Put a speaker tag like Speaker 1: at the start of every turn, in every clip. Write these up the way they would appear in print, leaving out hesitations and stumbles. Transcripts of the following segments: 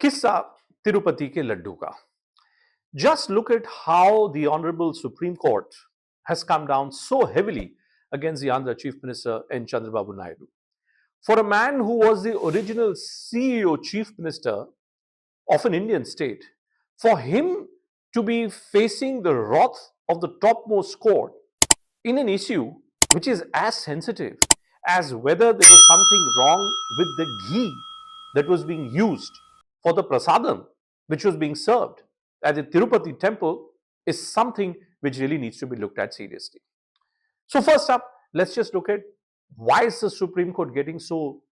Speaker 1: किस्सा तिरुपति के लड्डू का. Just look at how the Honorable Supreme Court has come down so heavily against the Andhra Chief Minister N. Chandrababu Naidu. For a man who was the original CEO, Chief Minister of an Indian state, for him to be facing the wrath of the topmost court in an issue which is as sensitive as whether there was something wrong with the ghee that was being used for the prasadam which was being served at the Tirupati temple is something which really needs to be looked at seriously. So first up, let's just look at why is the Supreme Court getting so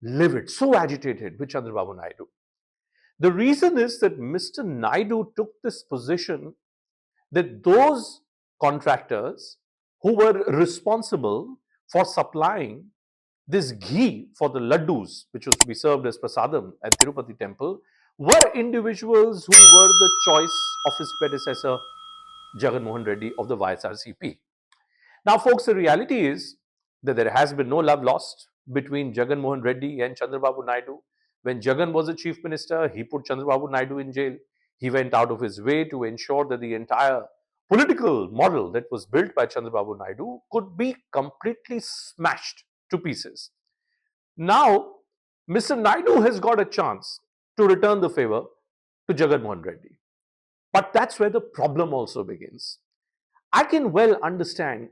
Speaker 1: livid, so agitated with Chandrababu Naidu. The reason is that Mr. Naidu took this position that those contractors who were responsible for supplying this ghee for the laddus, which was to be served as prasadam at Tirupati temple, were individuals who were the choice of his predecessor, Jagan Mohan Reddy of the YSRCP. Now, folks, the reality is that there has been no love lost between Jagan Mohan Reddy and Chandrababu Naidu. When Jagan was the chief minister, he put Chandrababu Naidu in jail. He went out of his way to ensure that the entire political model that was built by Chandrababu Naidu could be completely smashed to pieces. Now, Mr. Naidu has got a chance to return the favor to Jagan Mohan Reddy. But that's where the problem also begins. I can well understand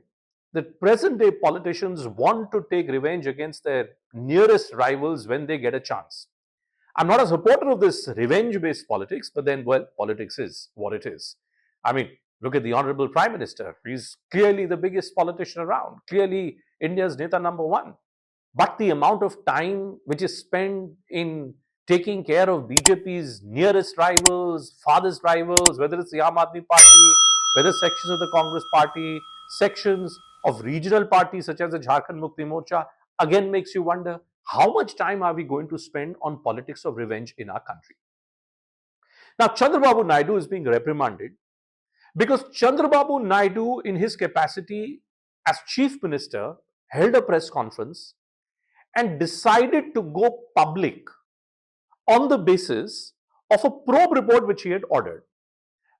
Speaker 1: that present day politicians want to take revenge against their nearest rivals when they get a chance. I'm not a supporter of this revenge based politics, but then, well, politics is what it is. I mean, look at the Honorable Prime Minister. He's clearly the biggest politician around, clearly India's Neta number one. But the amount of time which is spent in taking care of BJP's nearest rivals, farthest rivals, whether it's the Aam Aadmi Party, whether sections of the Congress Party, sections of regional parties such as the Jharkhand Mukti Morcha, again makes you wonder, how much time are we going to spend on politics of revenge in our country? Now, Chandrababu Naidu is being reprimanded because Chandrababu Naidu, in his capacity as chief minister, held a press conference and decided to go public on the basis of a probe report which he had ordered.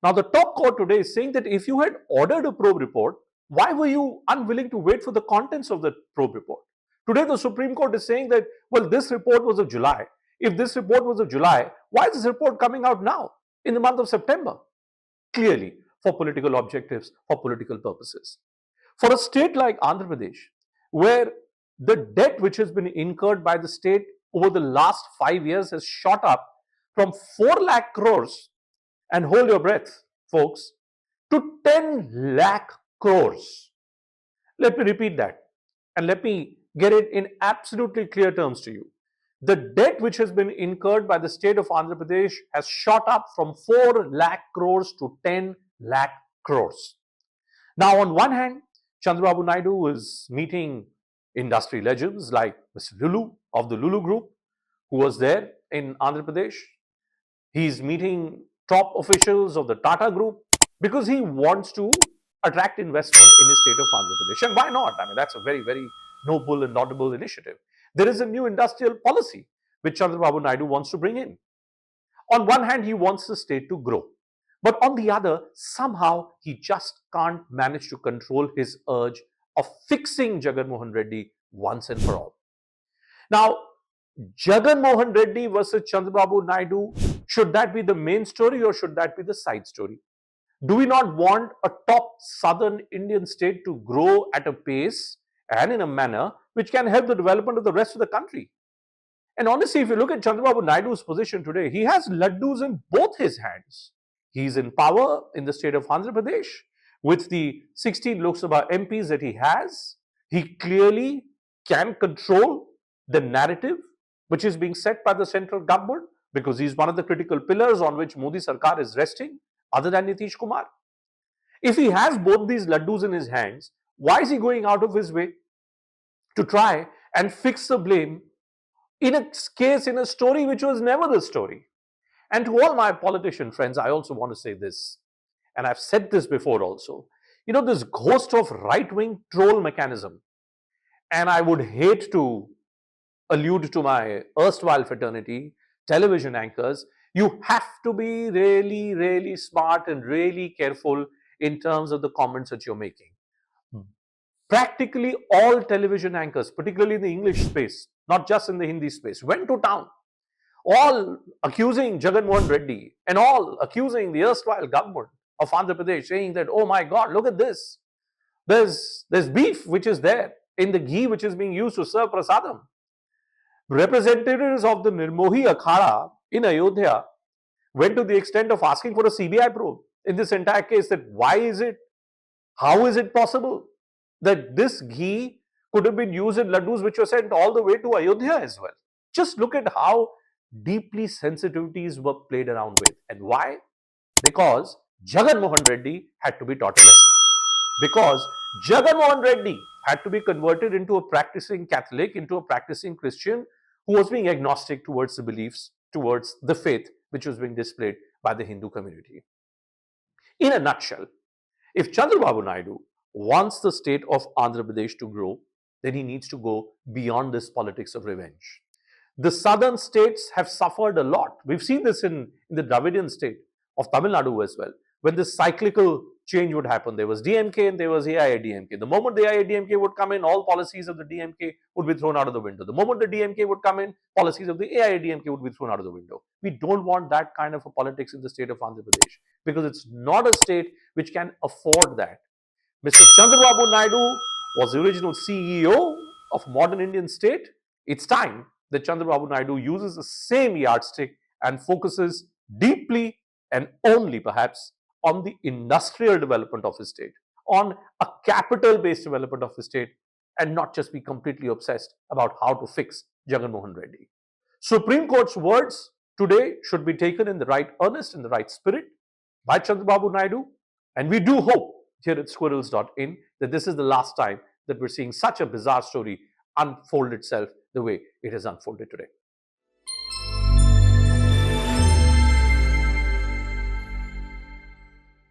Speaker 1: Now, the top court today is saying that if you had ordered a probe report, why were you unwilling to wait for the contents of the probe report? Today, the Supreme Court is saying that, well, this report was of July. If this report was of July, why is this report coming out now in the month of September? Clearly, for political objectives, for political purposes. For a state like Andhra Pradesh, where the debt which has been incurred by the state over the last 5 years has shot up from 4 lakh crores, and hold your breath, folks, to 10 lakh crores. Let me repeat that and let me get it in absolutely clear terms to you. The debt which has been incurred by the state of Andhra Pradesh has shot up from 4 lakh crores to 10 lakh crores. Now, on one hand, Chandrababu Naidu is meeting industry legends like Mr. Lulu of the Lulu Group, who was there in Andhra Pradesh. He's meeting top officials of the Tata Group because he wants to attract investment in his state of Andhra Pradesh. And why not? I mean, that's a very, very noble and laudable initiative. There is a new industrial policy which Chandrababu Naidu wants to bring in. On one hand, he wants the state to grow. But on the other, somehow he just can't manage to control his urge of fixing Jagan Mohan Reddy once and for all. Now, Jagan Mohan Reddy versus Chandrababu Naidu, should that be the main story or should that be the side story? Do we not want a top southern Indian state to grow at a pace and in a manner which can help the development of the rest of the country? And honestly, if you look at Chandrababu Naidu's position today, he has laddus in both his hands. He's in power in the state of Andhra Pradesh with the 16 Lok Sabha MPs that he has. He clearly can control the narrative which is being set by the central government because he's one of the critical pillars on which Modi Sarkar is resting, other than Nitish Kumar. If he has both these laddus in his hands, why is he going out of his way to try and fix the blame in a case, in a story which was never the story? And to all my politician friends, I also want to say this, and I've said this before also. You know, this ghost of right-wing troll mechanism, and I would hate to allude to my erstwhile fraternity, television anchors, You have to be really, really smart and really careful in terms of the comments that you're making. Practically all television anchors, particularly in the English space, not just in the Hindi space, went to town, all accusing Jagan Mohan Reddy and all accusing the erstwhile government of Andhra Pradesh, saying that, oh my God, look at this. There's beef which is there in the ghee which is being used to serve prasadam. Representatives of the Nirmohi Akhada in Ayodhya went to the extent of asking for a CBI probe in this entire case, that why is it, how is it possible that this ghee could have been used in laddoos which were sent all the way to Ayodhya as well. Just look at how deeply sensitivities were played around with. And why? Because Jagan Mohan Reddy had to be taught a lesson. Because Jagan Mohan Reddy had to be converted into a practicing Catholic, into a practicing Christian who was being agnostic towards the beliefs, towards the faith which was being displayed by the Hindu community. In a nutshell, if Chandrababu Naidu wants the state of Andhra Pradesh to grow, then he needs to go beyond this politics of revenge. The southern states have suffered a lot. We've seen this in the Dravidian state of Tamil Nadu as well. When this cyclical change would happen, there was DMK and there was AIADMK. The moment the AIADMK would come in, all policies of the DMK would be thrown out of the window. The moment the DMK would come in, policies of the AIADMK would be thrown out of the window. We don't want that kind of a politics in the state of Andhra Pradesh because it's not a state which can afford that. Mr. Chandrababu Naidu was the original CEO of modern Indian state. It's time that Chandrababu Naidu uses the same yardstick and focuses deeply and only perhaps on the industrial development of his state, on a capital-based development of his state, and not just be completely obsessed about how to fix Jagan Mohan Reddy. Supreme Court's words today should be taken in the right earnest, in the right spirit by Chandrababu Naidu, and we do hope here at squirrels.in that this is the last time that we're seeing such a bizarre story unfold itself the way it has unfolded today.